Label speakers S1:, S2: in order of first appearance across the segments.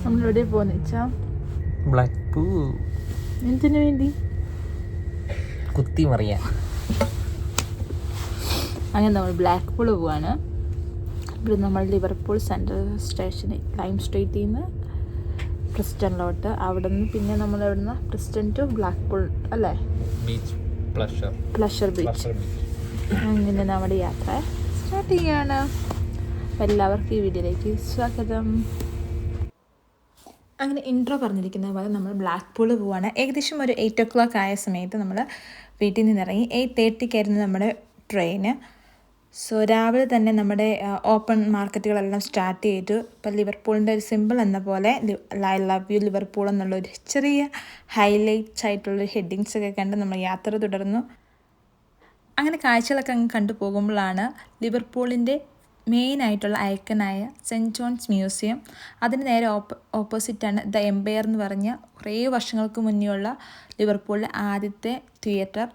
S1: നമ്മളെവിടെ പോകുന്ന വെച്ചാ
S2: ബ്ലാക്ക് പൂ
S1: എന്തിനു വേണ്ടി
S2: കുത്തി മറിയാൻ.
S1: അങ്ങനെ നമ്മൾ ബ്ലാക്ക് പൂൾ പോവാണ്. ഇവിടെ നമ്മൾ ലിവർപൂൾ സെൻട്രൽ സ്റ്റേഷനിൽ ലൈം സ്ട്രീറ്റിൽ നിന്ന് പ്രിസ്റ്റണിലോട്ട്, അവിടെ നിന്ന് പിന്നെ നമ്മൾ എവിടെ നിന്ന് പ്രിസ്റ്റൺ ടു ബ്ലാക്ക് പൂൾ അല്ലേ,
S2: ബീച്ച്
S1: പ്ലഷർ ബീച്ച്. അങ്ങനെ നമ്മുടെ യാത്ര സ്റ്റാർട്ട് ചെയ്യാണ്. എല്ലാവർക്കും ഈ വീഡിയോയിലേക്ക് സ്വാഗതം. അങ്ങനെ ഇൻട്രോ പറഞ്ഞിരിക്കുന്ന പോലെ നമ്മൾ ബ്ലാക്ക് പൂൾ പോവാണ്. ഏകദേശം ഒരു 8 o'clock ആയ സമയത്ത് നമ്മൾ വീട്ടിൽ നിന്ന് ഇറങ്ങി. 8:30 നമ്മുടെ ട്രെയിന്. സോ രാവിലെ തന്നെ നമ്മുടെ ഓപ്പൺ മാർക്കറ്റുകളെല്ലാം സ്റ്റാർട്ട് ചെയ്തു. ഇപ്പോൾ ലിവർപൂളിൻ്റെ ഒരു സിമ്പിൾ എന്ന പോലെ ഐ ലവ് യു ലിവർപൂൾ എന്നുള്ളൊരു ചെറിയ ഹൈലൈറ്റ്സ് ആയിട്ടുള്ളൊരു ഹെഡിങ്സ് ഒക്കെ കണ്ട് നമ്മൾ യാത്ര തുടർന്നു. അങ്ങനെ കാഴ്ചകളൊക്കെ അങ്ങ് കണ്ടു പോകുമ്പോഴാണ് ലിവർപൂളിൻ്റെ മെയിനായിട്ടുള്ള ഐക്കണായ സെൻറ്റ് ജോൺസ് മ്യൂസിയം. അതിന് നേരെ ഓപ്പോസിറ്റാണ് ദ എംപയർ എന്ന് പറഞ്ഞ കുറേ വർഷങ്ങൾക്ക് മുന്നേയുള്ള ലിവർപൂളിലെ ആദ്യത്തെ തിയേറ്റർ.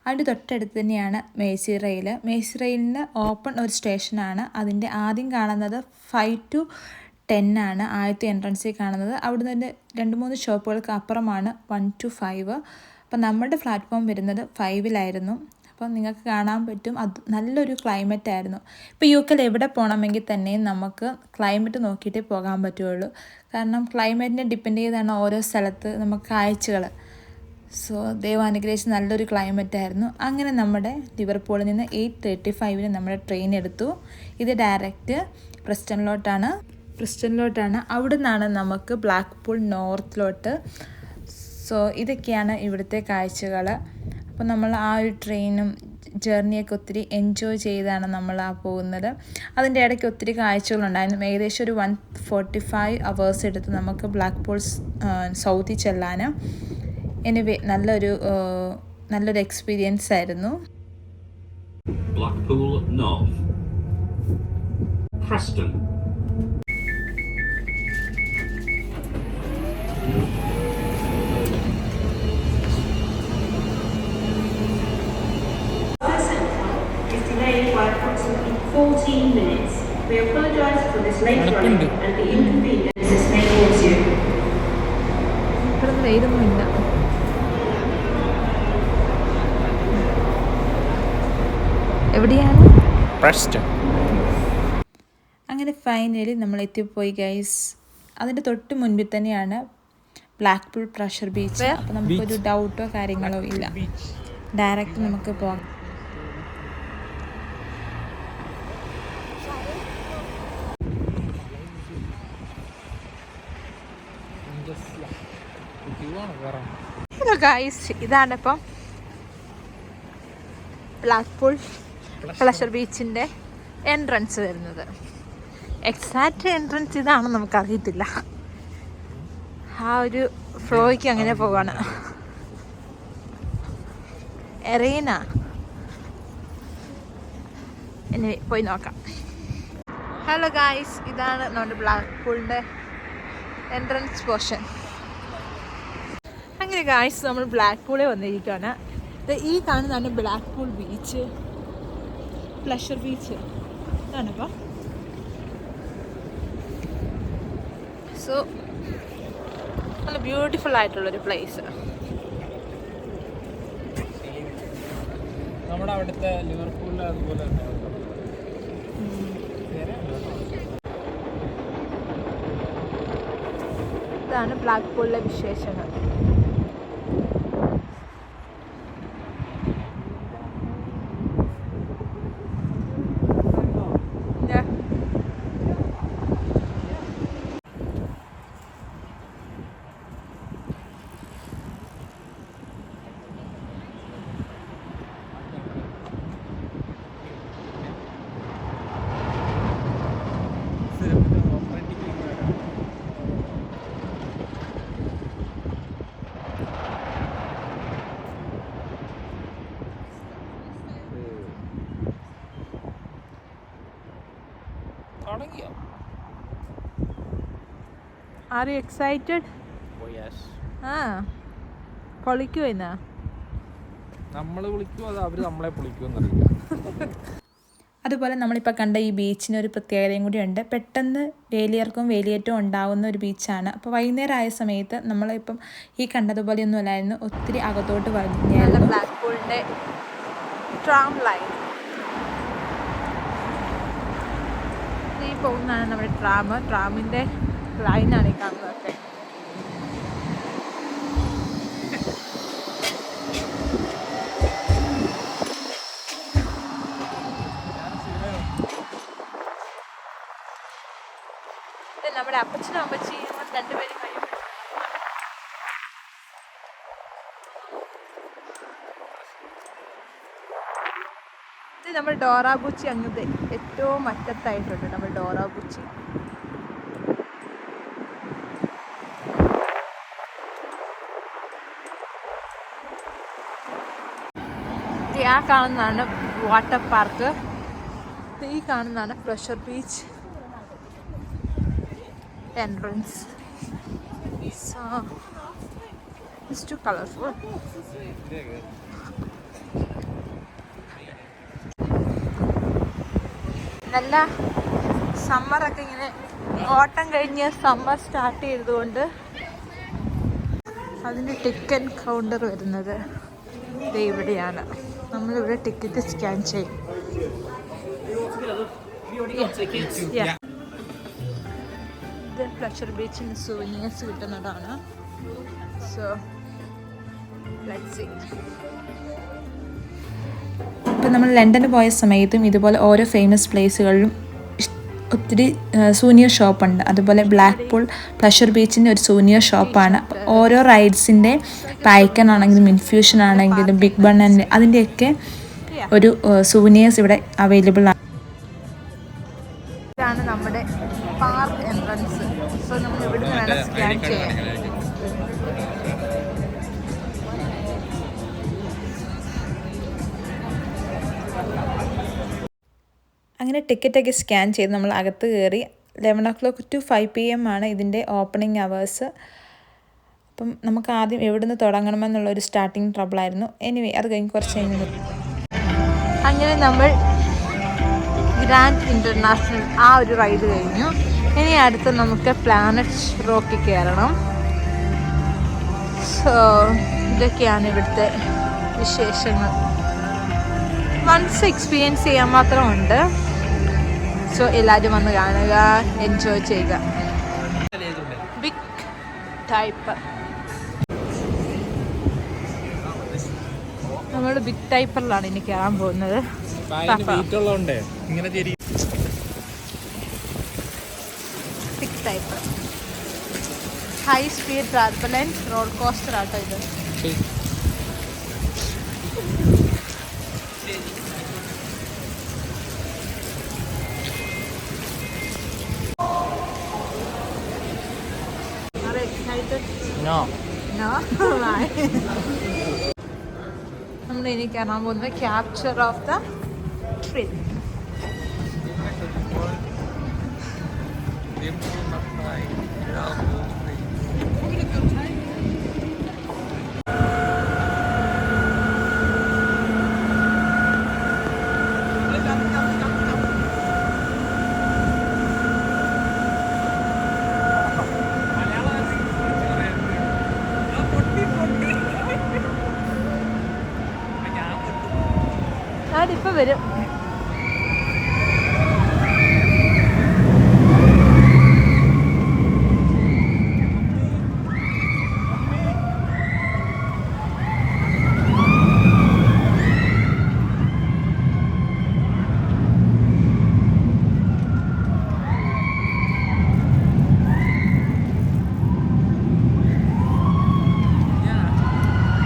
S1: അതിൻ്റെ തൊട്ടടുത്ത് തന്നെയാണ് മേസി റെയിൽ. മേസി റെയിലിന് ഓപ്പൺ ഒരു സ്റ്റേഷനാണ്. അതിൻ്റെ ആദ്യം കാണുന്നത് 5 to 10 ആണ് ആദ്യത്തെ എൻട്രൻസിൽ കാണുന്നത്. അവിടെ നിന്ന് 2-3 ഷോപ്പുകൾക്ക് അപ്പുറമാണ് 1 to 5. അപ്പം നമ്മുടെ പ്ലാറ്റ്ഫോം വരുന്നത് 5-ലായിരുന്നു. അപ്പം നിങ്ങൾക്ക് കാണാൻ പറ്റും, അത് നല്ലൊരു ക്ലൈമറ്റ് ആയിരുന്നു. ഇപ്പോൾ UK എവിടെ പോകണമെങ്കിൽ തന്നെയും നമുക്ക് ക്ലൈമറ്റ് നോക്കിയിട്ടേ പോകാൻ പറ്റുള്ളൂ. കാരണം ക്ലൈമറ്റിനെ ഡിപ്പെൻഡ് ചെയ്താണ് ഓരോ സ്ഥലത്ത് നമുക്ക് കാഴ്ചകൾ. സോ ദൈവം അനുഗ്രഹിച്ച് നല്ലൊരു ക്ലൈമറ്റ് ആയിരുന്നു. അങ്ങനെ നമ്മുടെ ലിവർപൂളിൽ നിന്ന് 8:35 നമ്മുടെ ട്രെയിൻ എടുത്തു. ഇത് ഡയറക്റ്റ് പ്രിസ്റ്റണിലോട്ടാണ്. അവിടെ നിന്നാണ് നമുക്ക് ബ്ലാക്ക് പൂൾ നോർത്തിലോട്ട്. സോ ഇതൊക്കെയാണ് ഇവിടുത്തെ കാഴ്ചകൾ. അപ്പോൾ നമ്മൾ ആ ഒരു ട്രെയിനും ജേർണിയൊക്കെ ഒത്തിരി എൻജോയ് ചെയ്താണ് നമ്മൾ പോകുന്നത്. അതിൻ്റെ ഇടയ്ക്ക് ഒത്തിരി കാഴ്ചകളുണ്ടായിരുന്നു. ഏകദേശം ഒരു 145 hours എടുത്ത് നമുക്ക് ബ്ലാക്ക് പൂൾ സൗത്തിൽ ചെല്ലാൻ. എനിവേ നല്ലൊരു എക്സ്പീരിയൻസ് ആയിരുന്നു.
S3: Blackpool North, Preston. Is delayed by approximately 14 minutes. We apologise for this late running and the inconvenience this may cause you.
S1: ഇവിടെ വെയിലൊന്നുമില്ല. എവിടെയാണ്?
S2: പ്രസ്റ്റൺ.
S1: അങ്ങനെ ഫൈനലി നമ്മൾ എത്തിപ്പോയി ഗൈസ്. അതിൻ്റെ തൊട്ട് മുൻപിൽ തന്നെയാണ് ബ്ലാക്ക് പൂൾ പ്ലഷർ ബീച്ച്. അപ്പോൾ നമുക്കൊരു ഡൗട്ടോ കാര്യങ്ങളോ ഇല്ല, ഡയറക്റ്റ് നമുക്ക് പോകാം. ഹലോ ഗൈസ്, ഇതാണ് ഇപ്പം ബ്ലാക്ക് പൂൾ പ്ലഷർ ബീച്ചിൻ്റെ എൻട്രൻസ് വരുന്നത്. എക്സാക്റ്റ് എൻട്രൻസ് ഇതാണെന്ന് നമുക്കറിയത്തില്ല. ആ ഒരു ഫ്ലോയ്ക്ക് അങ്ങനെ പോവാണ്. എറീന ഇനി പോയി നോക്കാം. ഹലോ ഗായ്സ്, ഇതാണ് നമ്മുടെ ബ്ലാക്ക് പൂളിൻ്റെ എൻട്രൻസ് പോർഷൻ. അങ്ങനെ ഗായ്സ് നമ്മൾ ബ്ലാക്ക് പൂളിൽ വന്നിരിക്കുകയാണ്. ഈ കാണുന്നതാണ് Blackpool beach, pleasure beach ഇതാണിപ്പോൾ. സോ നല്ല ബ്യൂട്ടിഫുൾ ആയിട്ടുള്ളൊരു പ്ലേസ്.
S2: നമ്മുടെ അവിടുത്തെ ലിവർപൂളിൽ അതുപോലെ തന്നെ
S1: ഇതാണ് ബ്ലാക്ക് പൂളിലെ വിശേഷങ്ങൾ. Are you excited?
S2: Oh yes.
S1: പൊളിക്കുവോ ഇന്ന്?
S2: നമ്മൾ വിളിക്കുമോ അതോ അവർ നമ്മളെ പൊളിക്കുമെന്നറിയില്ല.
S1: അതുപോലെ നമ്മളിപ്പോൾ കണ്ട ഈ ബീച്ചിന് ഒരു പ്രത്യേകതയും കൂടിയുണ്ട്. പെട്ടെന്ന് വേലിയിറക്കവും വേലിയേറ്റവും ഉണ്ടാകുന്ന ഒരു ബീച്ചാണ്. അപ്പോൾ വൈകുന്നേരം ആയ സമയത്ത് നമ്മളിപ്പം ഈ കണ്ടതുപോലെയൊന്നും അല്ലായിരുന്നു, ഒത്തിരി അകത്തോട്ട് വലിഞ്ഞായിരുന്നു. ബ്ലാക്ക് പൂളിൻ്റെ ട്രാം ലൈൻ ഈ പോകുന്നതാണ് നമ്മുടെ ട്രാമിൻ്റെ ലൈനാണ് ഈ കാണുന്നതൊക്കെ. നമ്മുടെ അപ്പച്ചനും അമ്മച്ചിയും രണ്ടുപേരും കഴിയും. ഇത് നമ്മൾ ഡോറാബൂച്ചി അങ്ങനത്തെ ഏറ്റവും അറ്റത്തായിട്ടുണ്ട് നമ്മൾ ഡോറാബൂച്ചി. ആ കാണുന്നതാണ് വാട്ടർ പാർക്ക്. ഈ കാണുന്നതാണ് pleasure beach entrance. So it's too colorful. നല്ല സമ്മറൊക്കെ ഇങ്ങനെ ഓട്ടം കഴിഞ്ഞ് സമ്മർ സ്റ്റാർട്ട് ചെയ്തതുകൊണ്ട് അതിൻ്റെ ടിക്കറ്റ് കൗണ്ടർ വരുന്നത് ഇവിടെയാണ്. നമ്മളിവിടെ ടിക്കറ്റ് സ്കാൻ ചെയ്യും. പ്ലഷർ ബീച്ചിന് സൂവിനിയേഴ്സ് കിട്ടുന്നതാണ്. So let's see. ഇപ്പം നമ്മൾ ലണ്ടനിൽ പോയ സമയത്തും ഇതുപോലെ ഓരോ ഫേമസ് പ്ലേസുകളിലും ഒത്തിരി സൂനിയർ ഷോപ്പുണ്ട്. അതുപോലെ ബ്ലാക്ക് പൂൾ പ്ലഷർ ബീച്ചിൻ്റെ ഒരു സൂനിയർ ഷോപ്പാണ്. ഓരോ റൈഡ്സിൻ്റെ പായ്ക്കൺ ആണെങ്കിലും ഇൻഫ്യൂഷൻ ആണെങ്കിലും ബിഗ് ബൺ അതിൻ്റെയൊക്കെ ഒരു സൂനിയേഴ്സ് ഇവിടെ അവൈലബിൾ ആണ്. ഇതാണ് നമ്മുടെ പാർക്ക് എൻട്രൻസ്. സോ നമ്മൾ ഇവിടുന്ന് വേണം സ്കാൻ ചെയ്യാൻ. അങ്ങനെ ടിക്കറ്റൊക്കെ സ്കാൻ ചെയ്ത് നമ്മൾ അകത്ത് കയറി. 11 o'clock to 5 PM ആണ് ഇതിൻ്റെ ഓപ്പണിംഗ് അവേഴ്സ്. അപ്പം നമുക്ക് ആദ്യം എവിടെ നിന്ന് തുടങ്ങണമെന്നുള്ളൊരു സ്റ്റാർട്ടിങ് ട്രബിളായിരുന്നു. എനിവേ അത് കഴിഞ്ഞ് കുറച്ച് കഴിഞ്ഞ് അങ്ങനെ നമ്മൾ ഗ്രാൻഡ് ഇൻ്റർനാഷണൽ ആ ഒരു റൈഡ് കഴിഞ്ഞു. ഇനി അടുത്ത് നമുക്ക് പ്ലാനറ്റ് റോക്കിൽ കയറണം. സോ ഇതൊക്കെയാണ് ഇവിടുത്തെ വിശേഷങ്ങൾ. വൺസ് എക്സ്പീരിയൻസ് ചെയ്യാൻ മാത്രമുണ്ട്. സോ എല്ലാവരും വന്ന് കാണുക, എൻജോയ് ചെയ്യുക. ബിഗ് ടൈപ്പ് നമ്മൾ ബിഗ് ടൈപ്പറിലാണ് ഇനി കയറാൻ പോകുന്നത്. Big type high speed turbulence roller coaster ആട്ടോ ഇത്. നമ്മൾ ഇനി കയറാൻ പോകുന്നത് ക്യാപ്ചർ ഓഫ് ദ ട്രിൽ. അതിപ്പോൾ വരും.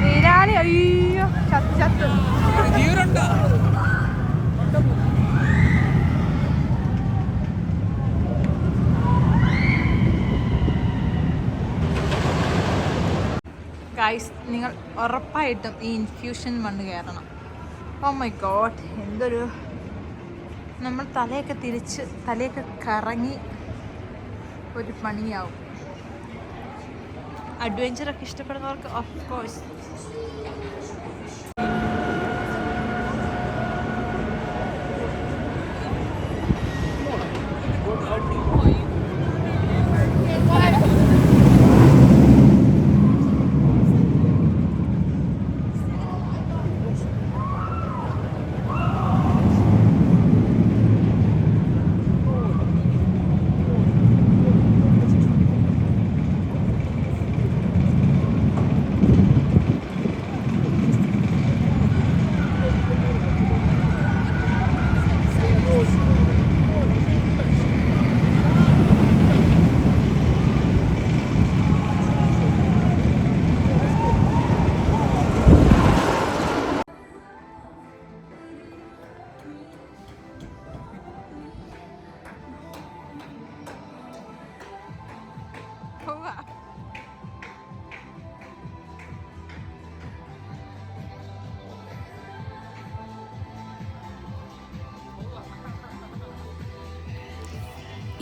S1: നീരാളി അയ്യോ ചത്ത് ചത്ത്. ഗൈസ്, നിങ്ങൾ ഉറപ്പായിട്ടും ഈ ഇൻഫ്യൂഷൻ മണ്ണ് കയറണം. ഓ മൈ ഗോഡ്, എന്തൊരു നമ്മൾ തലയൊക്കെ കറങ്ങി ഒരു പണിയാവും. അഡ്വഞ്ചറൊക്കെ ഇഷ്ടപ്പെടുന്നവർക്ക് ഓഫ് കോഴ്സ്.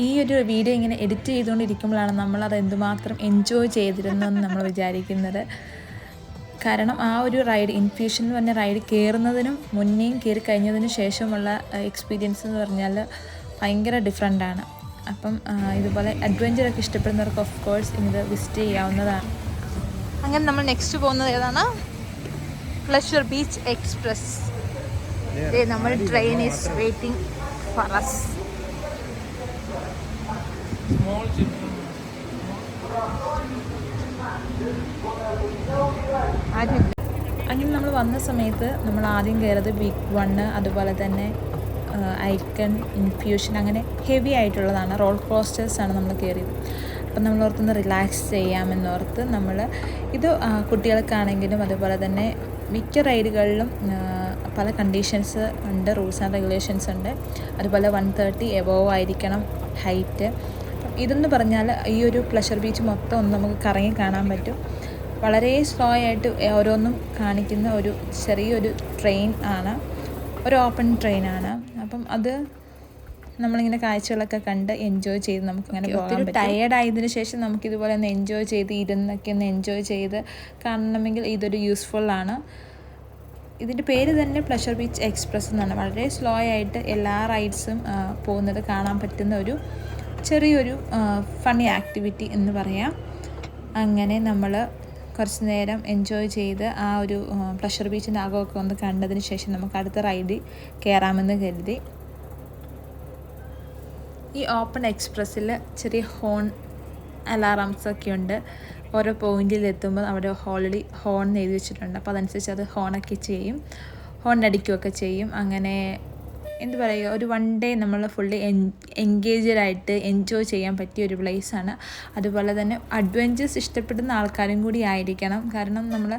S1: ഈ ഒരു വീഡിയോ ഇങ്ങനെ എഡിറ്റ് ചെയ്തുകൊണ്ടിരിക്കുമ്പോഴാണ് നമ്മളത് എന്തുമാത്രം എൻജോയ് ചെയ്തിരുന്നെന്ന് നമ്മൾ വിചാരിക്കുന്നത്. കാരണം ആ ഒരു റൈഡ്, ഇൻഫ്യൂഷൻ എന്ന് പറഞ്ഞ റൈഡ് കയറുന്നതിനും മുന്നേയും കയറി കഴിഞ്ഞതിന് ശേഷമുള്ള എക്സ്പീരിയൻസ് എന്ന് പറഞ്ഞാൽ ഭയങ്കര ഡിഫറെൻ്റാണ്. അപ്പം ഇതുപോലെ അഡ്വഞ്ചറൊക്കെ ഇഷ്ടപ്പെടുന്നവർക്ക് ഓഫ് കോഴ്സ് ഇത് വിസിറ്റ് ചെയ്യാവുന്നതാണ്. അങ്ങനെ നമ്മൾ നെക്സ്റ്റ് പോകുന്നത് ഏതാണ്? Pleasure beach express. നമ്മൾ train is waiting for us. അങ്ങനെ നമ്മൾ വന്ന സമയത്ത് നമ്മൾ ആദ്യം കയറിയത് ബിഗ് വണ്ണ്, അതുപോലെ തന്നെ ഐക്കൺ, ഇൻഫ്യൂഷൻ, അങ്ങനെ ഹെവി ആയിട്ടുള്ളതാണ്. റോൾ കോസ്റ്റേഴ്സാണ് നമ്മൾ കയറിയത്. അപ്പം നമ്മൾ ഓർത്തൊന്ന് റിലാക്സ് ചെയ്യാമെന്നോർത്ത് നമ്മൾ ഇത് കുട്ടികൾക്കാണെങ്കിലും അതുപോലെ തന്നെ മിക്ക റൈഡുകളിലും പല കണ്ടീഷൻസ് ഉണ്ട്, റൂൾസ് ആൻഡ് റെഗുലേഷൻസ് ഉണ്ട്. അതുപോലെ 130 എബോവ് ആയിരിക്കണം ഹൈറ്റ്. ഇതെന്ന് പറഞ്ഞാൽ ഈ ഒരു പ്ലഷർ ബീച്ച് മൊത്തം ഒന്ന് നമുക്ക് കറങ്ങി കാണാൻ പറ്റും. വളരെ സ്ലോ ആയിട്ട് ഓരോന്നും കാണിക്കുന്ന ഒരു ചെറിയൊരു ട്രെയിൻ ആണ്, ഒരു ഓപ്പൺ ട്രെയിനാണ്. അപ്പം അത് നമ്മളിങ്ങനെ കാഴ്ചകളൊക്കെ കണ്ട് എൻജോയ് ചെയ്ത് നമുക്കിങ്ങനെ പോകാൻ പറ്റും. ടയേർഡ് ആയതിനു ശേഷം നമുക്കിതുപോലെ ഒന്ന് എൻജോയ് ചെയ്ത് ഇരുന്നൊക്കെ ഒന്ന് എൻജോയ് ചെയ്ത് കാണണമെങ്കിൽ ഇതൊരു യൂസ്ഫുള്ളാണ്. ഇതിൻ്റെ പേര് തന്നെ പ്ലഷർ ബീച്ച് എക്സ്പ്രസ് എന്നാണ്. വളരെ സ്ലോ ആയിട്ട് എല്ലാ റൈഡ്സും പോകുന്നത് കാണാൻ പറ്റുന്ന ഒരു ചെറിയൊരു ഫണ്ണി ആക്ടിവിറ്റി എന്ന് പറയാം. അങ്ങനെ നമ്മൾ കുറച്ച് നേരം എൻജോയ് ചെയ്ത് ആ ഒരു പ്ലഷർ ബീച്ചിൻ്റെ ആകമൊക്കെ ഒന്ന് കണ്ടതിന് ശേഷം നമുക്ക് അടുത്ത റൈഡിൽ കയറാമെന്ന് കരുതി. ഈ ഓപ്പൺ എക്സ്പ്രസ്സിൽ ചെറിയ ഹോൺ അലാറംസൊക്കെ ഉണ്ട്. ഓരോ പോയിന്റിൽ എത്തുമ്പോൾ അവിടെ ഓൾറെഡി ഹോൺ എഴുതി വെച്ചിട്ടുണ്ട്. അപ്പോൾ അതനുസരിച്ച് അത് ഹോണൊക്കെ ചെയ്യും, ഹോൺ അടിക്കുകയൊക്കെ ചെയ്യും. അങ്ങനെ എന്ത് പറയുക, ഒരു വൺ ഡേ നമ്മൾ ഫുള്ളി എൻഗേജഡായിട്ട് എൻജോയ് ചെയ്യാൻ പറ്റിയ ഒരു പ്ലേസാണ്. അതുപോലെ തന്നെ അഡ്വഞ്ചേഴ്സ് ഇഷ്ടപ്പെടുന്ന ആൾക്കാരും കൂടി ആയിരിക്കണം. കാരണം നമ്മൾ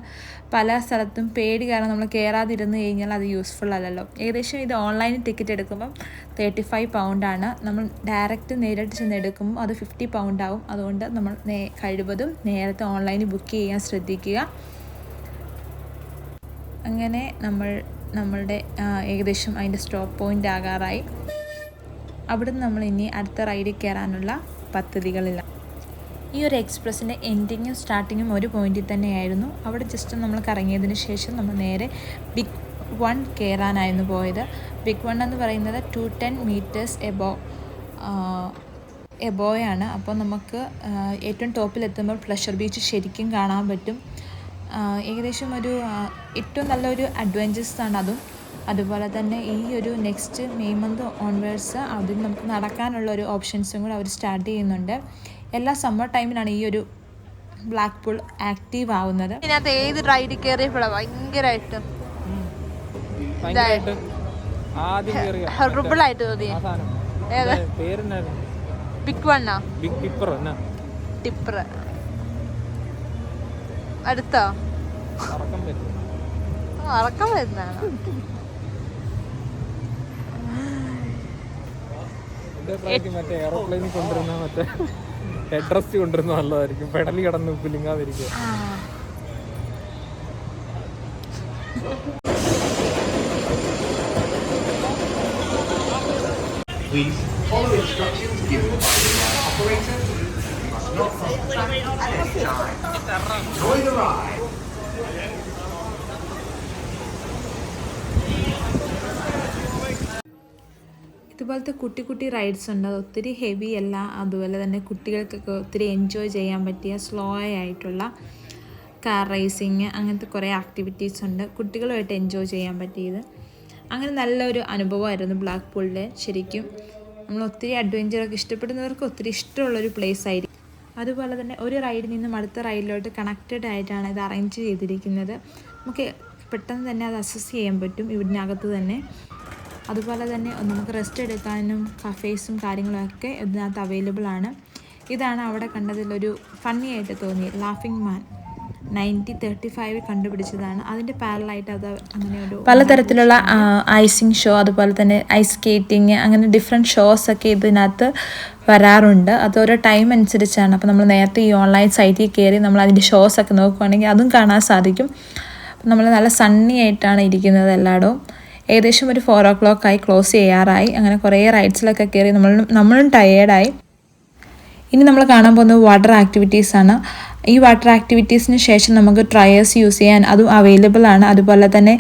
S1: പല സ്ഥലത്തും പേടി കാരണം നമ്മൾ കയറാതിരുന്ന് കഴിഞ്ഞാൽ അത് യൂസ്ഫുൾ അല്ലല്ലോ. ഏകദേശം ഇത് ഓൺലൈനിൽ ടിക്കറ്റ് എടുക്കുമ്പം 35 പൗണ്ടാണ്. നമ്മൾ ഡയറക്റ്റ് നേരിട്ട് ചെന്ന് എടുക്കുമ്പോൾ അത് 50 പൗണ്ടാവും. അതുകൊണ്ട് നമ്മൾ കഴിവതും നേരത്തെ ഓൺലൈനിൽ ബുക്ക് ചെയ്യാൻ ശ്രദ്ധിക്കുക. അങ്ങനെ നമ്മളുടെ ഏകദേശം അതിൻ്റെ സ്റ്റോപ്പ് പോയിൻ്റ് ആകാറായി. അവിടുന്ന് നമ്മൾ ഇനി അടുത്ത റൈഡിൽ കയറാനുള്ള പദ്ധതികളില്ല. ഈ ഒരു എക്സ്പ്രസ്സിൻ്റെ എൻഡിങ്ങും സ്റ്റാർട്ടിങ്ങും ഒരു പോയിന്റിൽ തന്നെയായിരുന്നു. അവിടെ ജസ്റ്റ് നമ്മൾ കറങ്ങിയതിന് ശേഷം നമ്മൾ നേരെ ബിഗ് വൺ കയറാനായിരുന്നു പോയത്. ബിഗ് വൺ എന്ന് പറയുന്നത് 210 മീറ്റേഴ്സ് എബോയാണ്. അപ്പോൾ നമുക്ക് ഏറ്റവും ടോപ്പിലെത്തുമ്പോൾ പ്ലഷർ ബീച്ച് ശരിക്കും കാണാൻ പറ്റും. ഏകദേശം ഒരു ഏറ്റവും നല്ലൊരു അഡ്വഞ്ചേഴ്സാണ് അതും. അതുപോലെ തന്നെ ഈ ഒരു നെക്സ്റ്റ് മെയ് മന്ത് ഓൺവേർഡ്സ് അതിൽ നമുക്ക് നടക്കാനുള്ള ഒരു ഓപ്ഷൻസും കൂടെ അവർ സ്റ്റാർട്ട് ചെയ്യുന്നുണ്ട്. എല്ലാ സമ്മർ ടൈമിലാണ് ഈ ഒരു ബ്ലാക്ക് പൂൾ ആക്റ്റീവ് ആവുന്നത്. ഇതിനകത്ത് ഏത് റൈഡിൽ കയറിയപ്പോഴാണ് ഭയങ്കരമായിട്ട് ഹെർബിളായിട്ട് തോന്നിയ ബിഗ് വണ്ണാ, ബിഗ് ടിപ്പർ. അടുത്തോ അറക്കം വരുന്നതാണ്.
S2: മറ്റേ എയറോപ്ലെയിനിൽ കൊണ്ടുവരുന്ന മറ്റേ ഹെഡ്രസ്റ്റ് കൊണ്ടുവരുന്ന നല്ലതായിരിക്കും, പെടലി കിടന്ന് കുലുങ്ങാതിരിക്കുക.
S4: Please follow instructions given by the operator. You must not cross the track at any time. Enjoy the ride.
S1: ഇതുപോലത്തെ കുട്ടി കുട്ടി റൈഡ്സ് ഉണ്ട്. അത് ഒത്തിരി ഹെവി അല്ല, അതുപോലെ തന്നെ കുട്ടികൾക്കൊക്കെ ഒത്തിരി എൻജോയ് ചെയ്യാൻ പറ്റിയ സ്ലോ ആയിട്ടുള്ള കാർ റേസിങ്, അങ്ങനത്തെ കുറേ ആക്ടിവിറ്റീസ് ഉണ്ട് കുട്ടികളുമായിട്ട് എൻജോയ് ചെയ്യാൻ പറ്റിയത്. അങ്ങനെ നല്ലൊരു അനുഭവമായിരുന്നു ബ്ലാക്ക് പൂളിലെ. ശരിക്കും നമ്മൾ ഒത്തിരി അഡ്വഞ്ചറൊക്കെ ഇഷ്ടപ്പെടുന്നവർക്ക് ഒത്തിരി ഇഷ്ടമുള്ളൊരു പ്ലേസ് ആയിരിക്കും. അതുപോലെ തന്നെ ഒരു റൈഡിൽ നിന്നും അടുത്ത റൈഡിലോട്ട് കണക്റ്റഡ് ആയിട്ടാണ് ഇത് അറേഞ്ച് ചെയ്തിരിക്കുന്നത്. നമുക്ക് പെട്ടെന്ന് തന്നെ അത് അസസ് ചെയ്യാൻ പറ്റും ഇതിനകത്ത് തന്നെ. അതുപോലെ തന്നെ നമുക്ക് റെസ്റ്റ് എടുക്കാനും കഫേസും കാര്യങ്ങളൊക്കെ ഇതിനകത്ത് അവൈലബിൾ ആണ്. ഇതാണ് അവിടെ കണ്ടതിലൊരു ഫണ്ണി ആയിട്ട് തോന്നിയത് ലാഫിംഗ് മാൻ. 1935 കണ്ടുപിടിച്ചതാണ്. അതിൻ്റെ പാരലായിട്ട് അത് അങ്ങനെ ഒരു പലതരത്തിലുള്ള ഐസിങ് ഷോ, അതുപോലെ തന്നെ ഐസ് സ്കേറ്റിങ്, അങ്ങനെ ഡിഫറെൻറ്റ് ഷോസൊക്കെ ഇതിനകത്ത് വരാറുണ്ട്. അതോരോ ടൈം അനുസരിച്ചാണ്. അപ്പോൾ നമ്മൾ നേരത്തെ ഈ ഓൺലൈൻ സൈറ്റിൽ കയറി നമ്മൾ അതിൻ്റെ ഷോസൊക്കെ നോക്കുകയാണെങ്കിൽ അതും കാണാൻ സാധിക്കും. നമ്മൾ നല്ല സണ്ണി ആയിട്ടാണ് ഇരിക്കുന്നത് എല്ലായിടവും. ഏകദേശം ഒരു 4 o'clock ആയി, ക്ലോസ് ചെയ്യാറായി. അങ്ങനെ കുറേ റൈഡ്സിലൊക്കെ കയറി നമ്മളും ടയേർഡായി. ഇനി നമ്മൾ കാണാൻ പോകുന്നത് വാട്ടർ ആക്ടിവിറ്റീസാണ്. ഈ വാട്ടർ ആക്ടിവിറ്റീസിന് ശേഷം നമുക്ക് ട്രയേഴ്സ് യൂസ് ചെയ്യാൻ അതും അവൈലബിൾ ആണ്. അതുപോലെ തന്നെ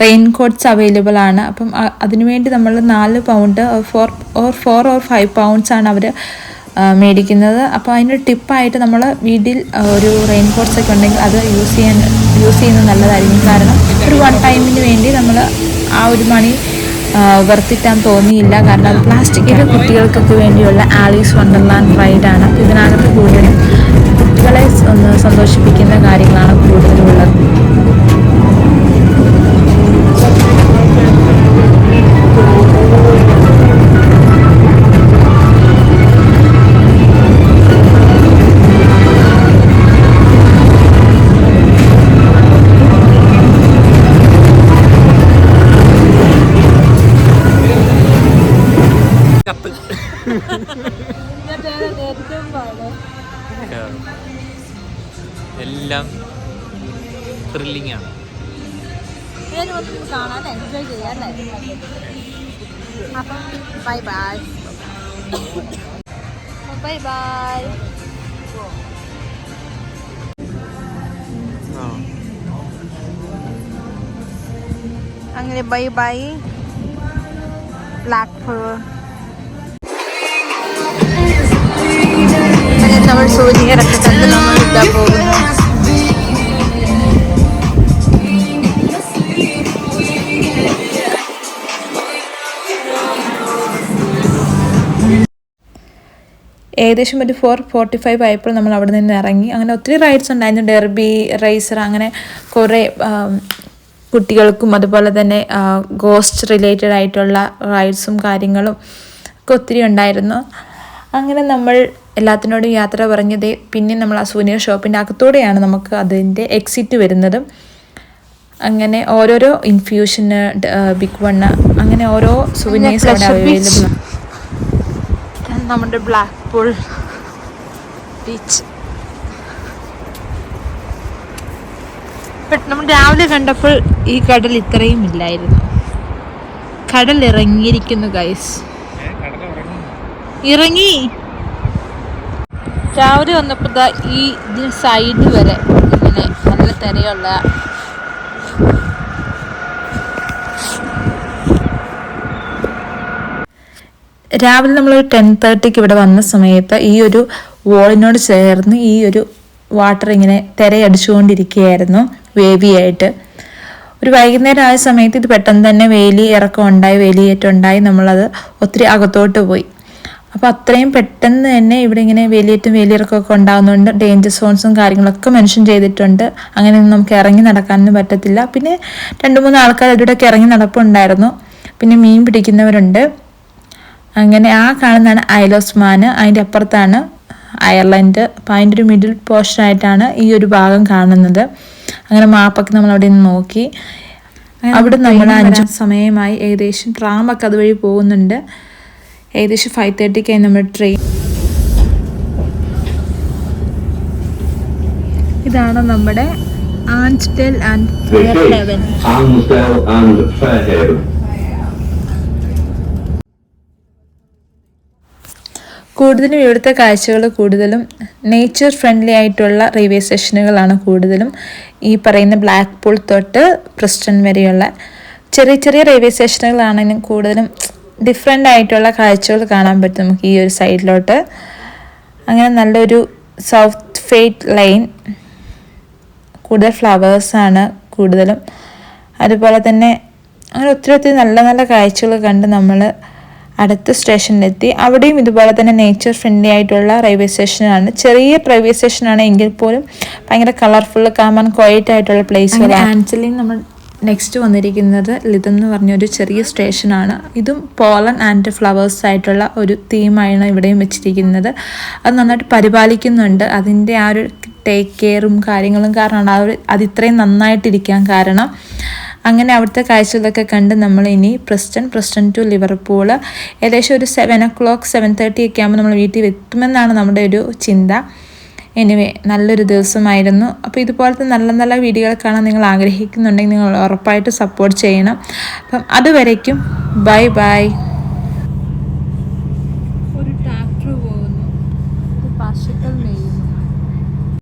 S1: റെയിൻ കോട്ട്സ് അവൈലബിൾ ആണ്. അപ്പം അതിനുവേണ്ടി നമ്മൾ 4 pound 4 or 5 pounds ആണ് അവർ മേടിക്കുന്നത്. അപ്പോൾ അതിൻ്റെ ടിപ്പായിട്ട് നമ്മൾ വീട്ടിൽ ഒരു റെയിൻ കോട്ട്സ് ഒക്കെ ഉണ്ടെങ്കിൽ അത് യൂസ് ചെയ്യുന്നത് നല്ലതായിരിക്കും. കാരണം ഒരു 1 ടൈമിന് വേണ്ടി നമ്മൾ ആ ഒരു മണി വർത്തിട്ടാൻ തോന്നിയില്ല. കാരണം അത് പ്ലാസ്റ്റിക്. ഇത് കുട്ടികൾക്കൊക്കെ വേണ്ടിയുള്ള ആലീസ് വണ്ടർലാൻഡ് റൈഡാണ്. ഇതിനകത്ത് കൂടുതലും കുട്ടികളെ സന്തോഷിപ്പിക്കുന്ന കാര്യങ്ങളാണ് കൂടുതലുള്ളത്.
S2: എല്ലാം ത്രില്ലിംഗ് ആണ്.
S1: Bye bye. Bye bye. അങ്ങനെ ബൈ ബൈ ബ്ലാക്ക്പൂൾ. അങ്ങനെ നമ്മൾ സൂര്യനൊക്കെ കണ്ട് നമ്മൾ ഇതാ പോകുന്നു. ഏകദേശം ഒരു 4:45 ആയപ്പോൾ നമ്മൾ അവിടെ നിന്ന് ഇറങ്ങി. അങ്ങനെ ഒത്തിരി റൈഡ്സ് ഉണ്ടായിരുന്നു. ഡെർബി, റേസർ, അങ്ങനെ കുറേ കുട്ടികൾക്കും അതുപോലെ തന്നെ ഗോസ്റ്റ് റിലേറ്റഡ് ആയിട്ടുള്ള റൈഡ്സും കാര്യങ്ങളും ഒക്കെ ഒത്തിരി ഉണ്ടായിരുന്നു. അങ്ങനെ നമ്മൾ എല്ലാത്തിനോടും യാത്ര പറഞ്ഞത്. പിന്നെ നമ്മൾ ആ സൂനിയർ ഷോപ്പിൻ്റെ അകത്തോടെയാണ് നമുക്ക് അതിൻ്റെ എക്സിറ്റ് വരുന്നത്. അങ്ങനെ ഓരോരോ ഇൻഫ്യൂഷന്, ബിഗ് വണ്ണ്, അങ്ങനെ ഓരോ സൂനിയേഴ്സ് അവിടെ അവൈലബിൾ ആണ്. നമ്മുടെ ബ്ലാക്ക്പൂൾ ബീച്ച്. നമ്മൾ രാവിലെ കണ്ടപ്പോൾ ഈ കടൽ ഇത്രയും ഇല്ലായിരുന്നു. കടൽ ഇറങ്ങിയിരിക്കുന്നു ഗൈസ്. ഇറങ്ങി രാവിലെ വന്നപ്പോൾ ഈ ഇതിന് സൈഡ് വരെ ഇങ്ങനെ നല്ല തിരയുള്ള രാവിലെ നമ്മളൊരു 10:30 ഇവിടെ വന്ന സമയത്ത് ഈ ഒരു വോളിനോട് ചേർന്ന് ഈ ഒരു വാട്ടർ ഇങ്ങനെ തിരയടിച്ചുകൊണ്ടിരിക്കുകയായിരുന്നു വേവിയായിട്ട്. ഒരു വൈകുന്നേരം ആയ സമയത്ത് ഇത് പെട്ടെന്ന് തന്നെ വേലിയേറ്റമുണ്ടായി. നമ്മളത് ഒത്തിരി അകത്തോട്ട് പോയി. അപ്പോൾ അത്രയും പെട്ടെന്ന് തന്നെ ഇവിടെ ഇങ്ങനെ വേലിയിറക്കമൊക്കെ ഉണ്ടാകുന്നുണ്ട്. ഡേഞ്ചർ സോൺസും കാര്യങ്ങളൊക്കെ മെൻഷൻ ചെയ്തിട്ടുണ്ട്. അങ്ങനെയൊന്നും നമുക്ക് ഇറങ്ങി നടക്കാനൊന്നും പറ്റത്തില്ല. പിന്നെ 2-3 ആൾക്കാർ അതിലൂടെയൊക്കെ ഇറങ്ങി നടപ്പുണ്ടായിരുന്നു. പിന്നെ മീൻ പിടിക്കുന്നവരുണ്ട്. അങ്ങനെ ആ കാണുന്നതാണ് ഐൽ ഓഫ് മാൻ. അതിൻ്റെ അപ്പുറത്താണ് അയർലൻഡ്. അപ്പോൾ അതിൻ്റെ ഒരു മിഡിൽ പോർഷനായിട്ടാണ് ഈ ഒരു ഭാഗം കാണുന്നത്. അങ്ങനെ മാപ്പൊക്കെ നമ്മൾ അവിടെ നിന്ന് നോക്കി. അവിടെ നമ്മൾ 5 സമയമായി. ഏകദേശം ട്രാമൊക്കെ അതുവഴി പോകുന്നുണ്ട്. ഏകദേശം 5:30 നമ്മൾ ട്രെയിൻ. ഇതാണ് നമ്മുടെ ആൻസ്റ്റൽ ആൻഡ് ഫെയർഹേവൻ. കൂടുതലും ഇവിടുത്തെ കാഴ്ചകൾ കൂടുതലും നേച്ചർ ഫ്രണ്ട്ലി ആയിട്ടുള്ള റെയിൽവേ സ്റ്റേഷനുകളാണ്. കൂടുതലും ഈ പറയുന്ന ബ്ലാക്ക്പൂൾ തൊട്ട് പ്രിസ്റ്റൺ വരെയുള്ള ചെറിയ ചെറിയ റെയിൽവേ സ്റ്റേഷനുകളാണെങ്കിലും കൂടുതലും ഡിഫറെൻ്റ് ആയിട്ടുള്ള കാഴ്ചകൾ കാണാൻ പറ്റും നമുക്ക് ഈ ഒരു സൈഡിലോട്ട്. അങ്ങനെ നല്ലൊരു സൗത്ത് ഫേറ്റ് ലൈൻ, കൂടുതൽ ഫ്ലവേഴ്സാണ് കൂടുതലും. അതുപോലെ തന്നെ അങ്ങനെ ഒത്തിരി നല്ല നല്ല കാഴ്ചകൾ കണ്ട് നമ്മൾ അടുത്ത സ്റ്റേഷനിലെത്തി. അവിടെയും ഇതുപോലെ തന്നെ നേച്ചർ ഫ്രണ്ട്ലി ആയിട്ടുള്ള റെയിൽവേ സ്റ്റേഷനാണ്. ചെറിയ റെയിൽവേ സ്റ്റേഷനാണ് എങ്കിൽ പോലും ഭയങ്കര കളർഫുൾ, കാം ആൻഡ് ക്വയറ്റ് ആയിട്ടുള്ള പ്ലേസ്. ആൻസലിൽ നമ്മൾ നെക്സ്റ്റ് വന്നിരിക്കുന്നത് ലിതം എന്ന് പറഞ്ഞൊരു ചെറിയ സ്റ്റേഷനാണ്. ഇതും പോളൻ ആൻഡ് ഫ്ലവേഴ്സ് ആയിട്ടുള്ള ഒരു തീമാണ് ഇവിടെയും വെച്ചിരിക്കുന്നത്. അത് നന്നായിട്ട് പരിപാലിക്കുന്നുണ്ട്. അതിൻ്റെ ആ ഒരു ടേക്ക് കെയറും കാര്യങ്ങളും കാരണമാണ് അത് ഇത്രയും നന്നായിട്ടിരിക്കാൻ കാരണം. അങ്ങനെ അവിടുത്തെ കാഴ്ചകളൊക്കെ കണ്ട് നമ്മൾ ഇനി പ്രിസ്റ്റൺ ടു ലിവർപൂൾ ഏകദേശം ഒരു 7 o'clock 7:30 ഒക്കെ ആകുമ്പോൾ നമ്മൾ വീട്ടിൽ എത്തുമെന്നാണ് നമ്മുടെ ഒരു ചിന്ത. എനിവേ നല്ലൊരു ദിവസമായിരുന്നു. അപ്പോൾ ഇതുപോലത്തെ നല്ല നല്ല വീഡിയോകൾ കാണാൻ നിങ്ങൾ ആഗ്രഹിക്കുന്നുണ്ടെങ്കിൽ നിങ്ങൾ ഉറപ്പായിട്ട് സപ്പോർട്ട് ചെയ്യണം. അപ്പം അതുവരേക്കും ബൈ ബൈ.